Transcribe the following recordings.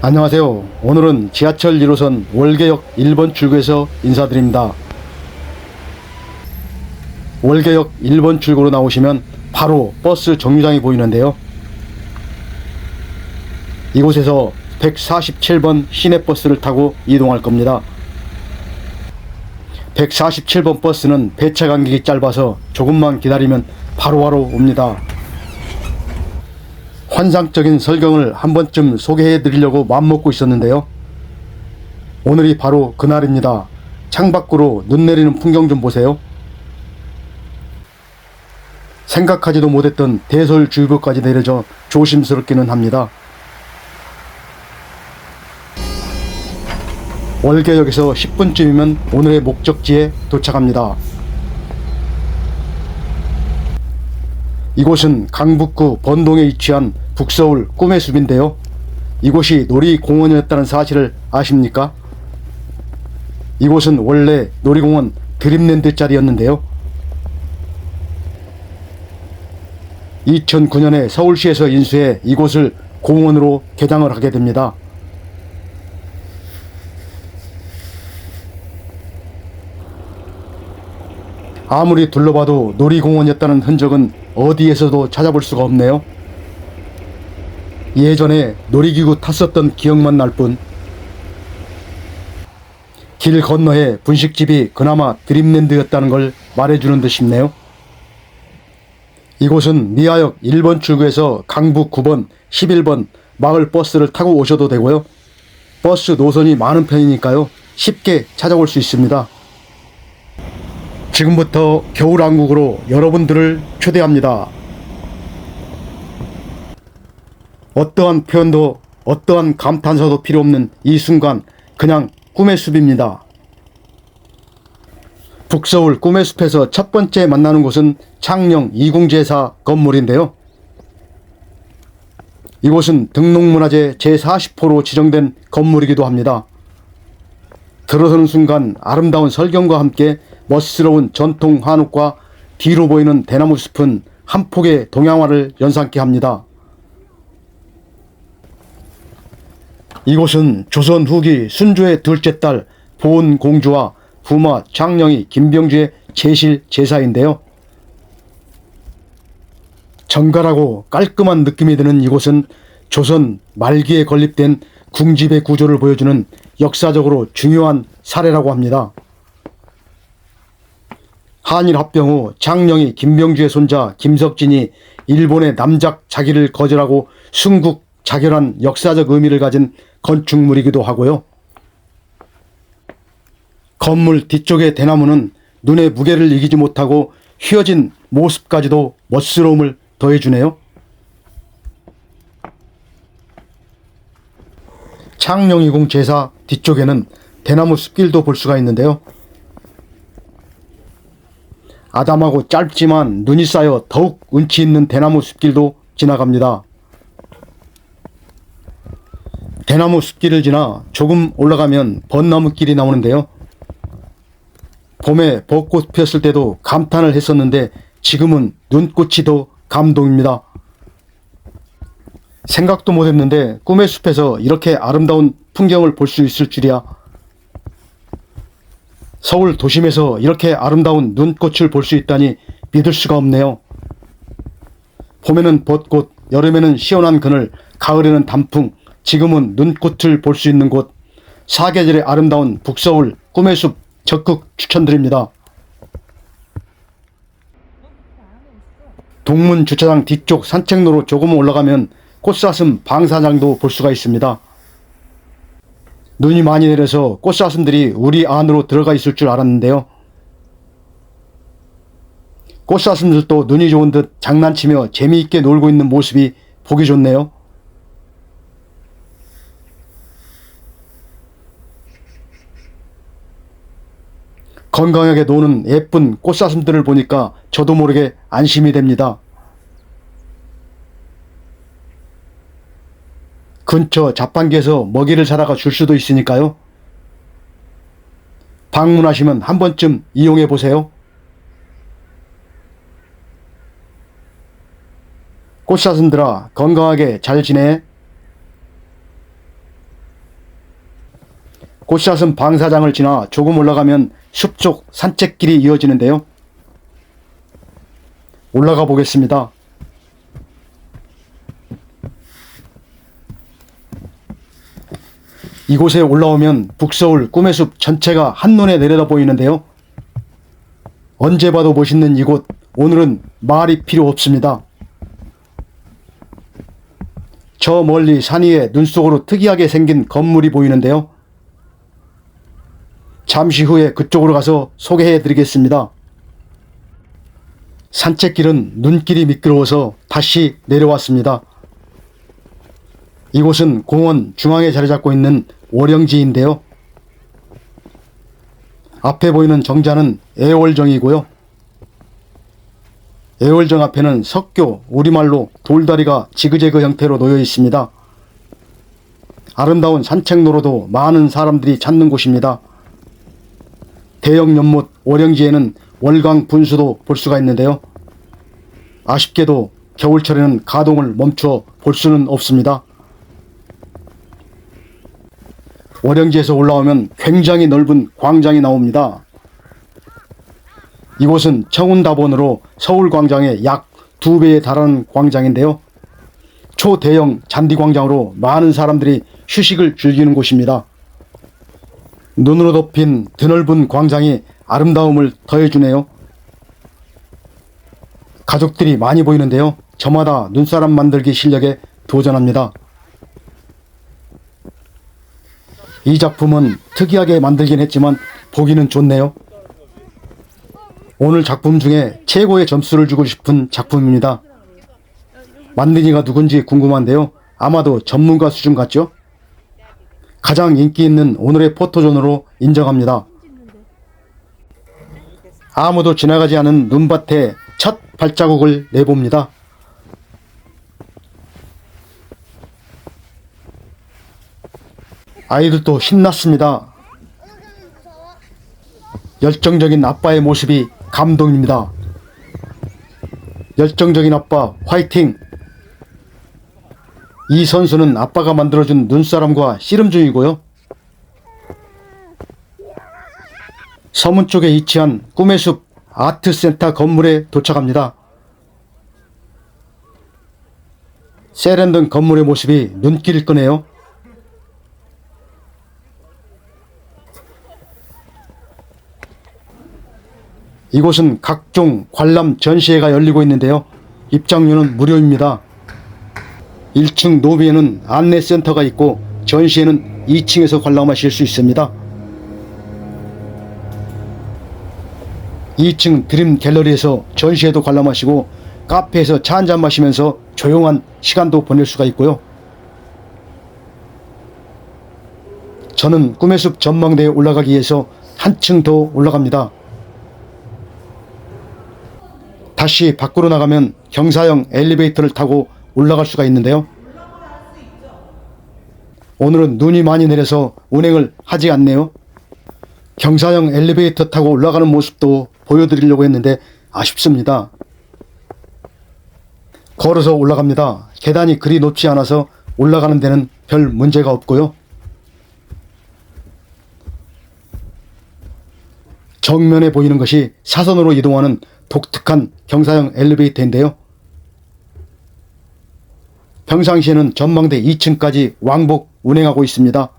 안녕하세요. 오늘은 지하철 1호선 월계역 1번 출구에서 인사드립니다. 월계역 1번 출구로 나오시면 바로 버스 정류장이 보이는데요. 이곳에서 147번 시내버스를 타고 이동할 겁니다. 147번 버스는 배차 간격이 짧아서 조금만 기다리면 바로바로 옵니다. 환상적인 설경을 한 번쯤 소개해 드리려고 맘먹고 있었는데요. 오늘이 바로 그날입니다. 창밖으로 눈 내리는 풍경 좀 보세요. 생각하지도 못했던 대설주의보까지 내려져 조심스럽기는 합니다. 월계역에서 10분쯤이면 오늘의 목적지에 도착합니다. 이곳은 강북구 번동에 위치한 북서울 꿈의 숲인데요. 이곳이 놀이공원이었다는 사실을 아십니까? 이곳은 원래 놀이공원 드림랜드 자리였는데요. 2009년에 서울시에서 인수해 이곳을 공원으로 개장을 하게 됩니다. 아무리 둘러봐도 놀이공원이었다는 흔적은 어디에서도 찾아볼 수가 없네요. 예전에 놀이기구 탔었던 기억만 날 뿐. 길 건너에 분식집이 그나마 드림랜드였다는 걸 말해주는 듯 싶네요. 이곳은 미아역 1번 출구에서 강북 9번, 11번 마을 버스를 타고 오셔도 되고요. 버스 노선이 많은 편이니까요. 쉽게 찾아올 수 있습니다. 지금부터 겨울왕국으로 여러분들을 초대합니다. 어떠한 표현도 어떠한 감탄사도 필요 없는 이 순간 그냥 꿈의 숲입니다. 북서울 꿈의 숲에서 첫 번째 만나는 곳은 창녕 이궁제사 건물인데요. 이곳은 등록문화재 제40호로 지정된 건물이기도 합니다. 들어서는 순간 아름다운 설경과 함께 멋스러운 전통 한옥과 뒤로 보이는 대나무 숲은 한 폭의 동양화를 연상케 합니다. 이곳은 조선 후기 순조의 둘째 딸 보은공주와 부마 창녕이 김병주의 제실 제사인데요. 정갈하고 깔끔한 느낌이 드는 이곳은 조선 말기에 건립된 궁집의 구조를 보여주는 역사적으로 중요한 사례라고 합니다. 한일 합병 후 창녕이 김병주의 손자 김석진이 일본의 남작 자기를 거절하고 순국 자결한 역사적 의미를 가진 건축물이기도 하고요. 건물 뒤쪽의 대나무는 눈의 무게를 이기지 못하고 휘어진 모습까지도 멋스러움을 더해주네요. 창녕이궁 제사 뒤쪽에는 대나무 숲길도 볼 수가 있는데요. 아담하고 짧지만 눈이 쌓여 더욱 운치 있는 대나무 숲길도 지나갑니다. 대나무 숲길을 지나 조금 올라가면 벚나무길이 나오는데요. 봄에 벚꽃 피었을 때도 감탄을 했었는데 지금은 눈꽃이 더 감동입니다. 생각도 못했는데 꿈의 숲에서 이렇게 아름다운 풍경을 볼 수 있을 줄이야. 서울 도심에서 이렇게 아름다운 눈꽃을 볼 수 있다니 믿을 수가 없네요. 봄에는 벚꽃, 여름에는 시원한 그늘, 가을에는 단풍, 지금은 눈꽃을 볼 수 있는 곳, 사계절의 아름다운 북서울 꿈의 숲 적극 추천드립니다. 동문 주차장 뒤쪽 산책로로 조금 올라가면 꽃사슴 방사장도 볼 수가 있습니다. 눈이 많이 내려서 꽃사슴들이 우리 안으로 들어가 있을 줄 알았는데요. 꽃사슴들도 눈이 좋은 듯 장난치며 재미있게 놀고 있는 모습이 보기 좋네요. 건강하게 노는 예쁜 꽃사슴들을 보니까 저도 모르게 안심이 됩니다. 근처 자판기에서 먹이를 사다가 줄 수도 있으니까요. 방문하시면 한 번쯤 이용해 보세요. 꽃사슴들아, 건강하게 잘 지내. 곧샷은 방사장을 지나 조금 올라가면 숲쪽 산책길이 이어지는데요. 올라가 보겠습니다. 이곳에 올라오면 북서울 꿈의 숲 전체가 한눈에 내려다 보이는데요. 언제 봐도 멋있는 이곳, 오늘은 말이 필요 없습니다. 저 멀리 산 위에 눈 속으로 특이하게 생긴 건물이 보이는데요. 잠시 후에 그쪽으로 가서 소개해 드리겠습니다. 산책길은 눈길이 미끄러워서 다시 내려왔습니다. 이곳은 공원 중앙에 자리 잡고 있는 월영지인데요. 앞에 보이는 정자는 애월정이고요. 애월정 앞에는 석교, 우리말로 돌다리가 지그재그 형태로 놓여 있습니다. 아름다운 산책로로도 많은 사람들이 찾는 곳입니다. 대형 연못 월영지에는 월강 분수도 볼 수가 있는데요. 아쉽게도 겨울철에는 가동을 멈추어 볼 수는 없습니다. 월영지에서 올라오면 굉장히 넓은 광장이 나옵니다. 이곳은 청운다본으로 서울광장의 약 2배에 달하는 광장인데요. 초대형 잔디광장으로 많은 사람들이 휴식을 즐기는 곳입니다. 눈으로 덮인 드넓은 광장이 아름다움을 더해주네요. 가족들이 많이 보이는데요. 저마다 눈사람 만들기 실력에 도전합니다. 이 작품은 특이하게 만들긴 했지만 보기는 좋네요. 오늘 작품 중에 최고의 점수를 주고 싶은 작품입니다. 만든 이가 누군지 궁금한데요. 아마도 전문가 수준 같죠? 가장 인기 있는 오늘의 포토존으로 인정합니다. 아무도 지나가지 않은 눈밭에 첫 발자국을 내봅니다. 아이들도 신났습니다. 열정적인 아빠의 모습이 감동입니다. 열정적인 아빠 화이팅! 이 선수는 아빠가 만들어준 눈사람과 씨름 중이고요. 서문 쪽에 위치한 꿈의 숲 아트센터 건물에 도착합니다. 세련된 건물의 모습이 눈길을 끄네요. 이곳은 각종 관람 전시회가 열리고 있는데요. 입장료는 무료입니다. 1층 로비에는 안내센터가 있고 전시회는 2층에서 관람하실 수 있습니다. 2층 드림 갤러리에서 전시회도 관람하시고 카페에서 차 한잔 마시면서 조용한 시간도 보낼 수가 있고요. 저는 꿈의 숲 전망대에 올라가기 위해서 한층 더 올라갑니다. 다시 밖으로 나가면 경사형 엘리베이터를 타고 올라갈 수가 있는데요. 오늘은 눈이 많이 내려서 운행을 하지 않네요. 경사형 엘리베이터 타고 올라가는 모습도 보여드리려고 했는데 아쉽습니다. 걸어서 올라갑니다. 계단이 그리 높지 않아서 올라가는 데는 별 문제가 없고요. 정면에 보이는 것이 사선으로 이동하는 독특한 경사형 엘리베이터인데요. 평상시에는 전망대 2층까지 왕복 운행하고 있습니다.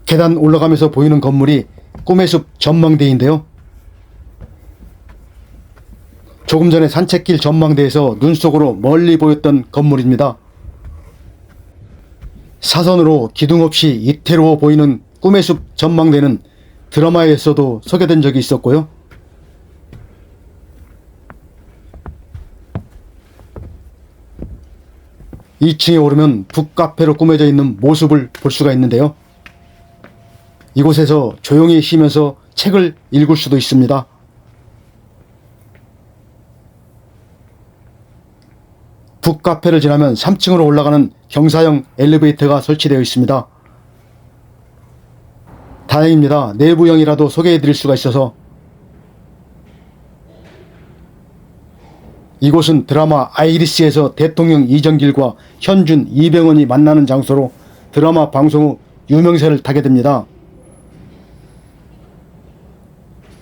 계단 올라가면서 보이는 건물이 꿈의 숲 전망대인데요. 조금 전에 산책길 전망대에서 눈 속으로 멀리 보였던 건물입니다. 사선으로 기둥 없이 이태로워 보이는 꿈의 숲 전망대는 드라마에서도 소개된 적이 있었고요. (2층에) 오르면 북카페로 꾸며져 있는 모습을 볼 수가 있는데요. 이곳에서 조용히 쉬면서 책을 읽을 수도 있습니다. 북카페를 지나면 3층으로 올라가는 경사형 엘리베이터가 설치되어 있습니다. 다행입니다. 내부형이라도 소개해 드릴 수가 있어서. 이곳은 드라마 아이리스에서 대통령 이정길과 현준, 이병헌이 만나는 장소로 드라마 방송 후 유명세를 타게 됩니다.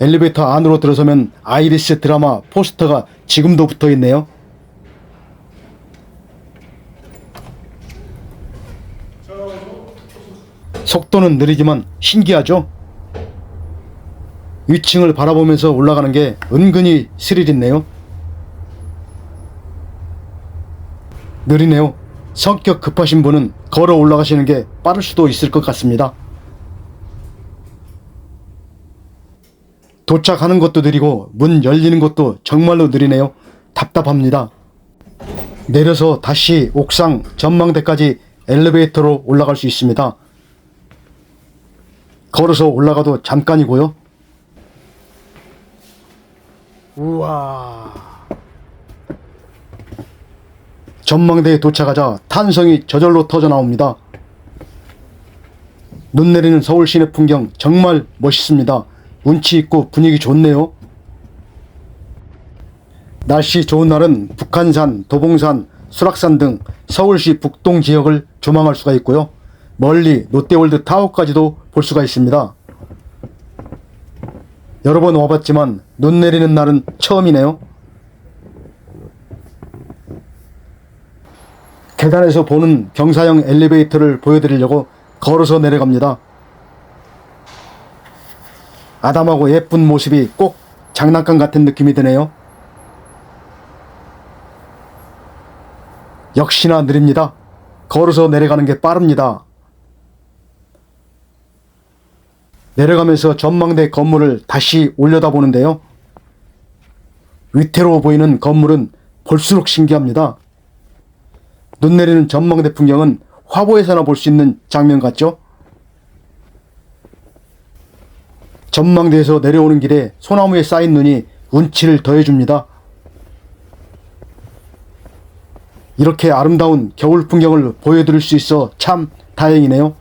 엘리베이터 안으로 들어서면 아이리스 드라마 포스터가 지금도 붙어 있네요. 속도는 느리지만 신기하죠? 위층을 바라보면서 올라가는 게 은근히 스릴 있네요. 느리네요. 성격 급하신 분은 걸어 올라가시는 게 빠를 수도 있을 것 같습니다. 도착하는 것도 느리고 문 열리는 것도 정말로 느리네요. 답답합니다. 내려서 다시 옥상 전망대까지 엘리베이터로 올라갈 수 있습니다. 걸어서 올라가도 잠깐이고요. 우와. 전망대에 도착하자 탄성이 저절로 터져 나옵니다. 눈 내리는 서울 시내 풍경 정말 멋있습니다. 운치 있고 분위기 좋네요. 날씨 좋은 날은 북한산, 도봉산, 수락산 등 서울시 북동 지역을 조망할 수가 있고요. 멀리 롯데월드 타워까지도 볼 수가 있습니다. 여러 번 와봤지만 눈 내리는 날은 처음이네요. 계단에서 보는 경사형 엘리베이터를 보여드리려고 걸어서 내려갑니다. 아담하고 예쁜 모습이 꼭 장난감 같은 느낌이 드네요. 역시나 느립니다. 걸어서 내려가는 게 빠릅니다. 내려가면서 전망대 건물을 다시 올려다보는데요. 위태로워 보이는 건물은 볼수록 신기합니다. 눈 내리는 전망대 풍경은 화보에서나 볼 수 있는 장면 같죠? 전망대에서 내려오는 길에 소나무에 쌓인 눈이 운치를 더해줍니다. 이렇게 아름다운 겨울 풍경을 보여드릴 수 있어 참 다행이네요.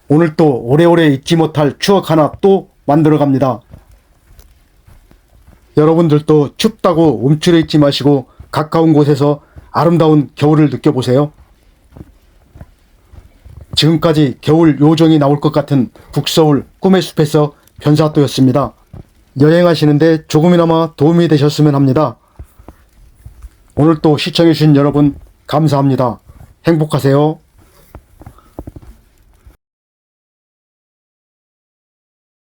오늘 또 오래오래 잊지 못할 추억 하나 또 만들어 갑니다. 여러분들도 춥다고 움츠려 있지 마시고 가까운 곳에서 아름다운 겨울을 느껴보세요. 지금까지 겨울 요정이 나올 것 같은 북서울 꿈의 숲에서 변사또였습니다. 여행하시는데 조금이나마 도움이 되셨으면 합니다. 오늘 또 시청해주신 여러분 감사합니다. 행복하세요.